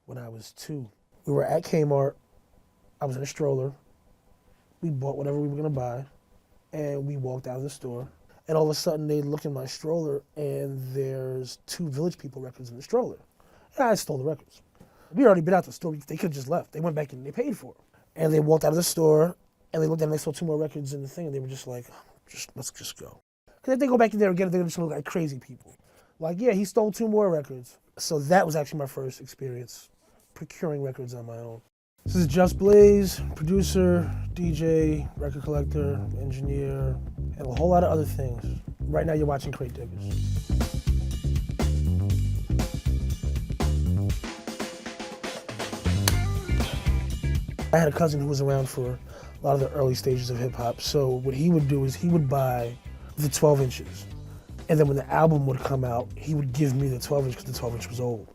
when I was 2. We were at Kmart. I was in a stroller. We bought whatever we were gonna buy, and we walked out of the store. And all of a sudden, they look in my stroller, and there's 2 Village People records in the stroller. And I stole the records. We already been out the store. They could have just left. They went back and they paid for it. And they walked out of the store, and they looked at it and they saw 2 more records in the thing, and they were just like, let's just go. Because if they go back in there and get it, they're just gonna look like crazy people. Like, yeah, he stole 2 more records. So that was actually my first experience procuring records on my own. This is Just Blaze, producer, DJ, record collector, engineer, and a whole lot of other things. Right now you're watching Crate Diggers. I had a cousin who was around for a lot of the early stages of hip hop. So what he would do is he would buy the 12 inches. And then when the album would come out, he would give me the 12 inch because the 12 inch was old.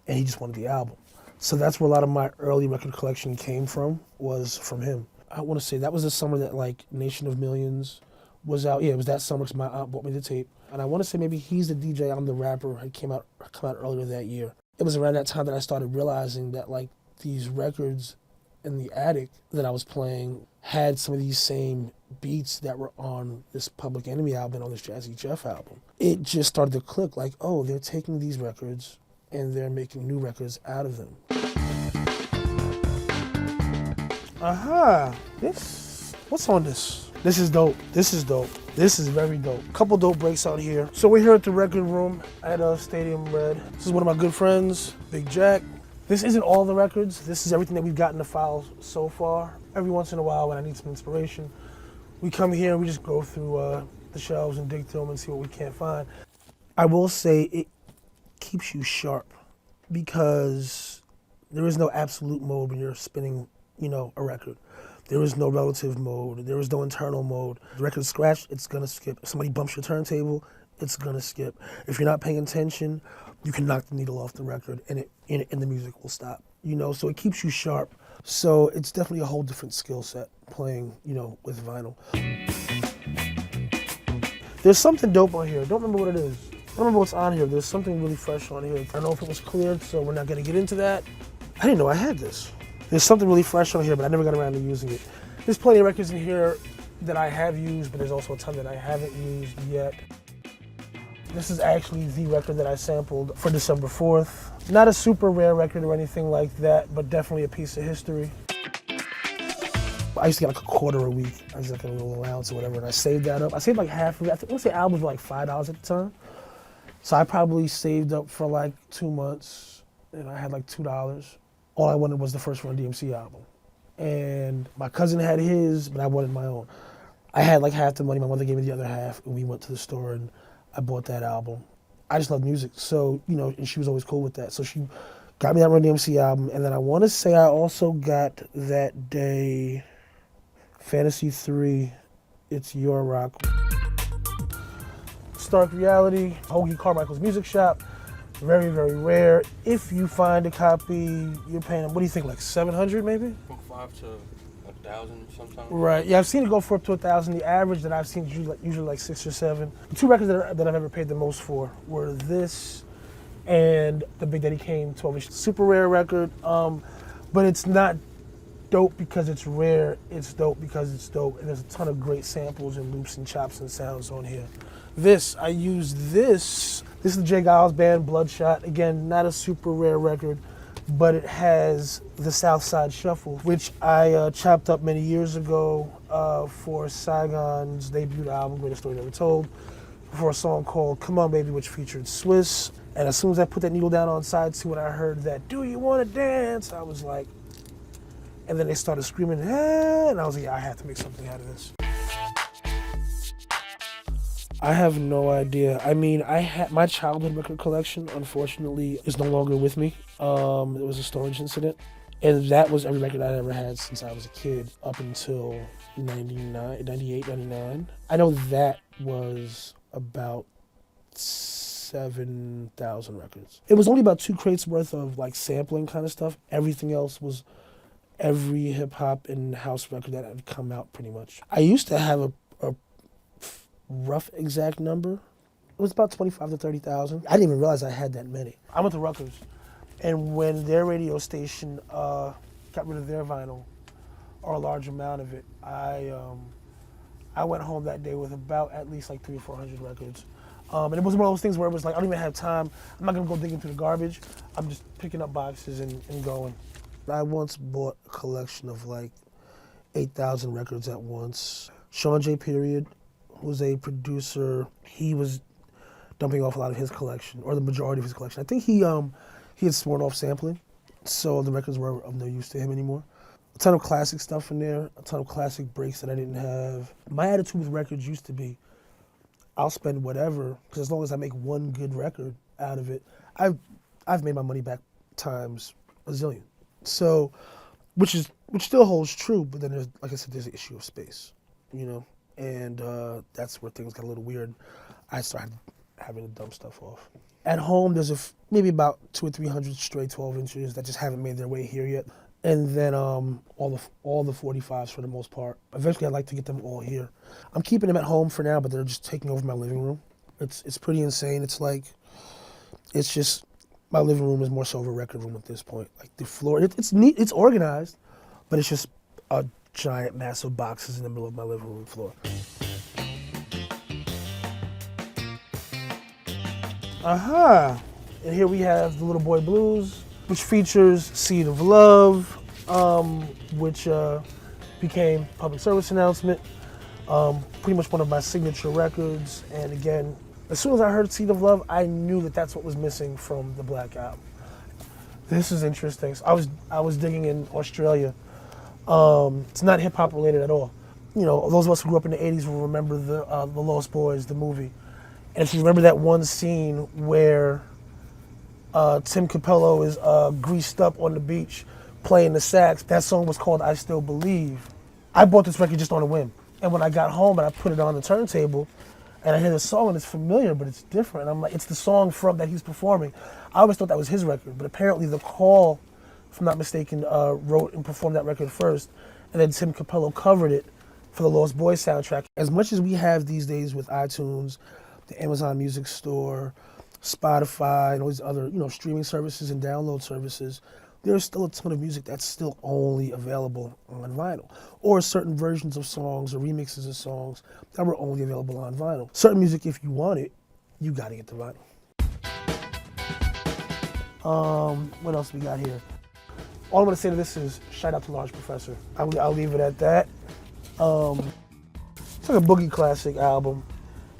And he just wanted the album. So that's where a lot of my early record collection came from, was from him. I want to say that was the summer that like Nation of Millions was out. Yeah, it was that summer because my aunt bought me the tape. And I want to say maybe He's the DJ, I'm the Rapper had come out earlier that year. It was around that time that I started realizing that like these records in the attic that I was playing had some of these same beats that were on this Public Enemy album, on this Jazzy Jeff album. It just started to click like, oh, they're taking these records and they're making new records out of them. Aha, what's on this? This is dope, this is dope. This is very dope. Couple dope breaks out here. So we're here at the record room at Stadium Red. This is one of my good friends, Big Jack. This isn't all the records. This is everything that we've got in the files so far. Every once in a while when I need some inspiration, we come here and we just go through the shelves and dig through them and see what we can't find. I will say it keeps you sharp because there is no absolute mode when you're spinning, a record. There is no relative mode. There is no internal mode. The record's scratched, it's gonna skip. If somebody bumps your turntable, it's gonna skip. If you're not paying attention, you can knock the needle off the record and the music will stop. So it keeps you sharp. So it's definitely a whole different skill set playing, with vinyl. There's something dope on here. I don't remember what it is. I don't remember what's on here. There's something really fresh on here. I don't know if it was cleared, so we're not gonna get into that. I didn't know I had this. There's something really fresh on here, but I never got around to using it. There's plenty of records in here that I have used, but there's also a ton that I haven't used yet. This is actually the record that I sampled for December 4th. Not a super rare record or anything like that, but definitely a piece of history. I used to get like a quarter a week. I was like a little allowance or whatever, and I saved that up. I saved like half of it. I want to say albums were like $5 at the time. So I probably saved up for like 2 months, and I had like $2. All I wanted was the first Run DMC album. And my cousin had his, but I wanted my own. I had like half the money, my mother gave me the other half, and we went to the store and I bought that album. I just love music, so, and she was always cool with that. So she got me that Run DMC album, and then I want to say I also got that day Fantasy 3, It's Your Rock. Stark Reality, Hoagie Carmichael's Music Shop. Very, very rare. If you find a copy, you're paying them, what do you think, like $700 maybe? From 5 to 1,000 sometimes. Right, yeah, I've seen it go for up to 1,000. The average that I've seen is usually like 6 or 7. The 2 records that I've ever paid the most for were this and the Big Daddy Kane 12-inch super rare record. But it's not dope because it's rare, it's dope because it's dope. And there's a ton of great samples and loops and chops and sounds on here. I used this. This is the J. Giles Band, Bloodshot. Again, not a super rare record, but it has the South Side Shuffle, which I chopped up many years ago for Saigon's debut album, Greatest Story Never Told, for a song called Come On Baby, which featured Swiss. And as soon as I put that needle down on side 2 and I heard that, do you want to dance? I was like, and then they started screaming, ah, and I was like, yeah, I have to make something out of this. I have no idea. I mean, my childhood record collection, unfortunately, is no longer with me. It was a storage incident. And that was every record I'd ever had since I was a kid, up until 98, 99. I know that was about 7,000 records. It was only about 2 crates worth of like sampling kind of stuff. Everything else was every hip hop and house record that had come out pretty much. I used to have a rough exact number. It was about 25 to 30,000. I didn't even realize I had that many. I went to Rutgers, And when their radio station got rid of their vinyl, or a large amount of it, I went home that day with about at least like 300 or 400 records. And it was one of those things where it was like, I don't even have time. I'm not gonna go digging through the garbage. I'm just picking up boxes and going. I once bought a collection of like 8,000 records at once. Sean J. Period, who was a producer, he was dumping off a lot of his collection, or the majority of his collection. I think he had sworn off sampling, so the records were of no use to him anymore. A ton of classic stuff in there, a ton of classic breaks that I didn't have. My attitude with records used to be, I'll spend whatever, because as long as I make one good record out of it, I've made my money back times a zillion. So, which still holds true, but then there's, like I said, there's the issue of space, you know, and that's where things got a little weird. I started having to dump stuff off. At home, there's maybe about 200 or 300 stray 12 inches that just haven't made their way here yet. And then all the 45s for the most part. Eventually, I'd like to get them all here. I'm keeping them at home for now, but they're just taking over my living room. It's pretty insane. It's just, my living room is more so of a record room at this point. Like the floor, it's neat, it's organized, but it's just a giant, massive boxes in the middle of my living room floor. Aha! And here we have the Little Boy Blues, which features Seed of Love, which became public service announcement, pretty much one of my signature records. And again, as soon as I heard Seed of Love, I knew that that's what was missing from the Black Album. This is interesting. So I was digging in Australia. It's not hip hop related at all. You know, those of us who grew up in the 80s will remember the Lost Boys, the movie. And if you remember that one scene where Tim Capello is greased up on the beach playing the sax, that song was called I Still Believe. I bought this record just on a whim. And when I got home and I put it on the turntable, and I hear the song and it's familiar, but it's different. And I'm like, it's the song from that he's performing. I always thought that was his record, but apparently The Call, if I'm not mistaken, wrote and performed that record first, and then Tim Capello covered it for the Lost Boys soundtrack. As much as we have these days with iTunes, the Amazon Music Store, Spotify, and all these other, you know, streaming services and download services, there's still a ton of music that's still only available on vinyl, or certain versions of songs or remixes of songs that were only available on vinyl. Certain music, if you want it, you gotta get the vinyl. What else we got here? All I'm gonna say to this is shout out to Large Professor. I'll leave it at that. It's like a boogie classic album.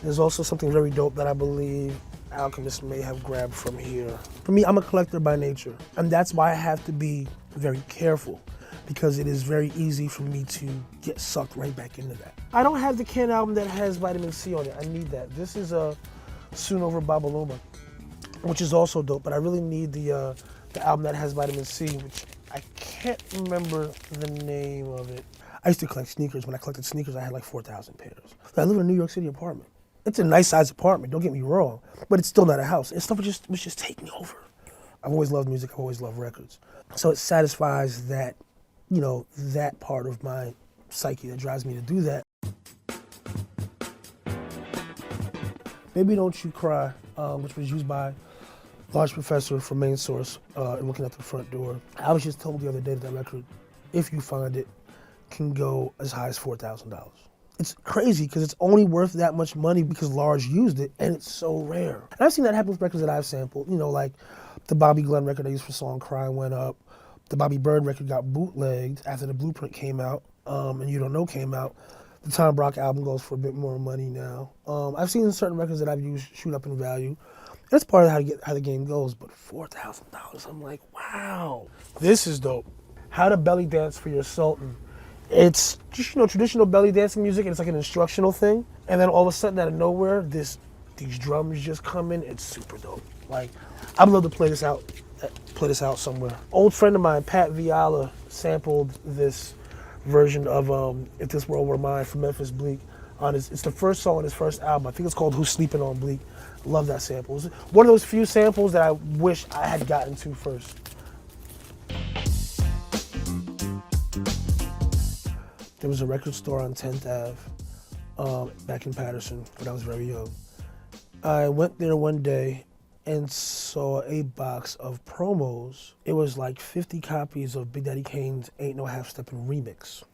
There's also something very dope that I believe Alchemist may have grabbed from here. For me, I'm a collector by nature, and that's why I have to be very careful, because it is very easy for me to get sucked right back into that. I don't have the Ken album that has Vitamin C on it. I need that. This is a Soon Over Babaluma, which is also dope, but I really need the album that has Vitamin C, which I can't remember the name of it. I used to collect sneakers. When I collected sneakers, I had like 4,000 pairs. I live in a New York City apartment. It's a nice sized apartment, don't get me wrong, but it's still not a house. And stuff was just taking over. I've always loved music, I've always loved records. So it satisfies that, you know, that part of my psyche that drives me to do that. Baby Don't You Cry, which was used by Large Professor from Main Source in Looking Out the Front Door. I was just told the other day that record, if you find it, can go as high as $4,000. It's crazy because it's only worth that much money because Large used it, and it's so rare. And I've seen that happen with records that I've sampled. You know, like the Bobby Glenn record I used for Song Cry went up. The Bobby Bird record got bootlegged after The Blueprint came out, and You Don't Know came out. The Tom Brock album goes for a bit more money now. I've seen certain records that I've used shoot up in value. That's part of how the game goes, but $4,000, I'm like, wow. This is dope. How to Belly Dance for Your Sultan. It's just, you know, traditional belly dancing music, and it's like an instructional thing. And then all of a sudden, out of nowhere, these drums just come in. It's super dope. Like, I'd love to play this out somewhere. Old friend of mine, Pat Viala, sampled this version of If This World Were Mine from Memphis Bleak. It's the first song on his first album. I think it's called Who's Sleeping on Bleak. Love that sample. It's one of those few samples that I wish I had gotten to first. There was a record store on 10th Ave back in Patterson when I was very young. I went there one day and saw a box of promos. It was like 50 copies of Big Daddy Kane's Ain't No Half Steppin' remix.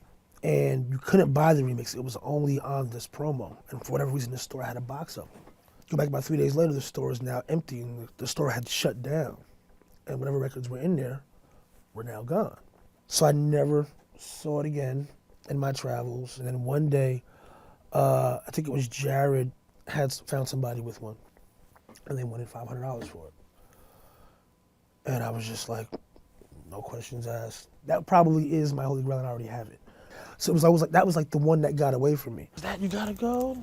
And you couldn't buy the remix, it was only on this promo. And for whatever reason, the store had a box of them. Go back about 3 days later, the store is now empty, and the store had shut down. And whatever records were in there were now gone. So I never saw it again in my travels. And then one day, I think it was Jared had found somebody with one, and they wanted $500 for it. And I was just like, no questions asked. That probably is my holy grail, and I already have it. So it was always like, that was like the one that got away from me. That you gotta go,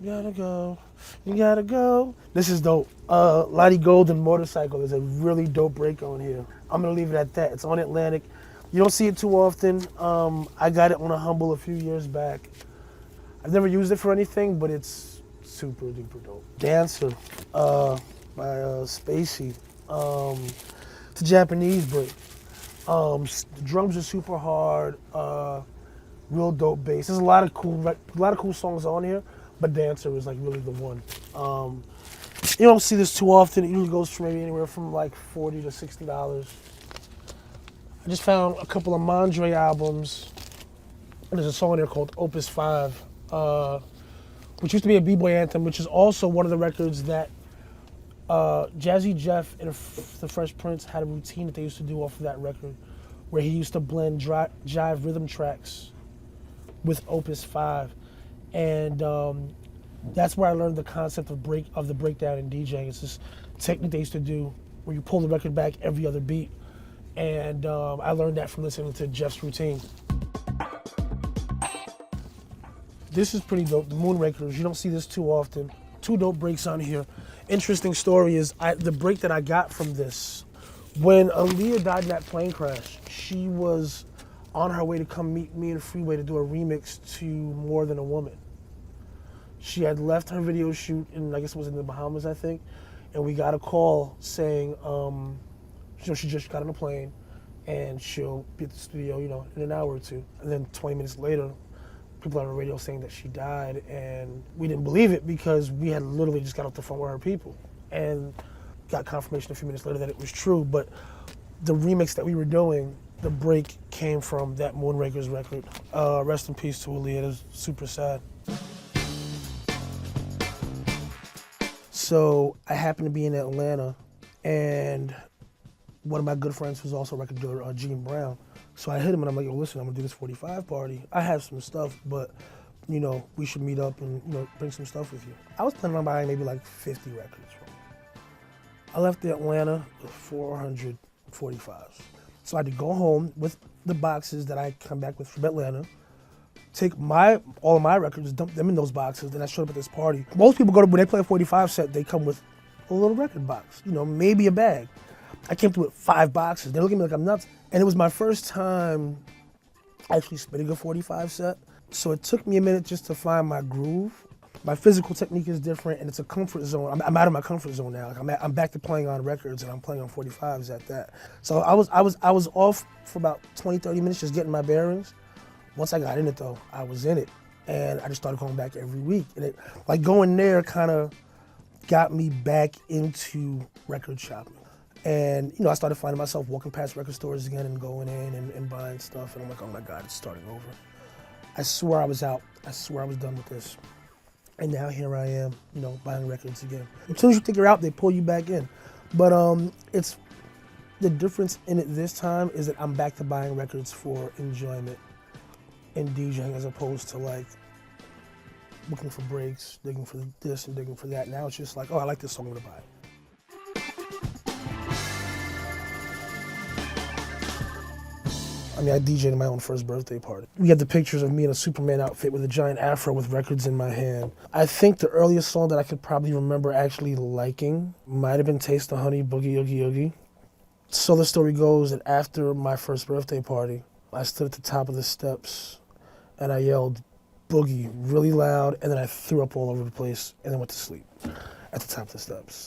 you gotta go, you gotta go. This is dope. Lodi Golden Motorcycle is a really dope break on here. I'm gonna leave it at that. It's on Atlantic. You don't see it too often. I got it on a Humble a few years back. I've never used it for anything, but it's super duper dope. Dancer by Spacey. It's a Japanese break. The drums are super hard. Real dope bass. There's a lot of cool songs on here, but Dancer is like really the one. You don't see this too often. It usually goes for maybe anywhere from like $40 to $60. I just found a couple of Mondre albums. And there's a song there called Opus 5, which used to be a B-boy anthem, which is also one of the records that Jazzy Jeff and the Fresh Prince had a routine that they used to do off of that record, where he used to blend jive rhythm tracks with Opus 5. And that's where I learned the concept of the breakdown in DJing. It's this technique they used to do where you pull the record back every other beat. And I learned that from listening to Jeff's routine. This is pretty dope, the Moonrakers. You don't see this too often. Two dope breaks on here. Interesting story is the break that I got from this. When Aaliyah died in that plane crash, she was on her way to come meet me in the freeway to do a remix to More Than a Woman. She had left her video shoot, and I guess it was in the Bahamas, I think, and we got a call saying, she just got on a plane and she'll be at the studio, in an hour or two. And then 20 minutes later, people on the radio saying that she died, and we didn't believe it because we had literally just got off the phone with her people and got confirmation a few minutes later that it was true. But the remix that we were doing, the break came from that Moonrakers record. Rest in peace to Aaliyah. It was super sad. So I happened to be in Atlanta, and one of my good friends who's also a record dealer, Gene Brown. So I hit him and I'm like, yo, listen, I'm gonna do this 45 party. I have some stuff, but we should meet up and bring some stuff with you. I was planning on buying maybe like 50 records from him. I left Atlanta with 445s. So I had to go home with the boxes that I come back with from Atlanta, take all of my records, dump them in those boxes, then I showed up at this party. Most people when they play a 45 set, they come with a little record box, maybe a bag. I came through with 5 boxes. They look at me like I'm nuts. And it was my first time actually spinning a 45 set. So it took me a minute just to find my groove. My physical technique is different, and it's a comfort zone. I'm out of my comfort zone now. Like I'm back to playing on records, and I'm playing on 45s at that. So I was off for about 20, 30 minutes just getting my bearings. Once I got in it though, I was in it. And I just started going back every week. And it, like going there kind of got me back into record shopping. And I started finding myself walking past record stores again and going in and buying stuff. And I'm like, oh my God, it's starting over. I swore I was out. I swore I was done with this. And now here I am, buying records again. As soon as you think you're out, they pull you back in. But it's the difference in it this time is that I'm back to buying records for enjoyment and DJing, as opposed to like looking for breaks, digging for this and digging for that. Now it's just like, oh, I like this song, I'm gonna buy it. I DJ'd my own first birthday party. We had the pictures of me in a Superman outfit with a giant afro with records in my hand. I think the earliest song that I could probably remember actually liking might have been Taste the Honey, Boogie Oogie Oogie. So the story goes that after my first birthday party, I stood at the top of the steps and I yelled Boogie really loud, and then I threw up all over the place and then went to sleep at the top of the steps.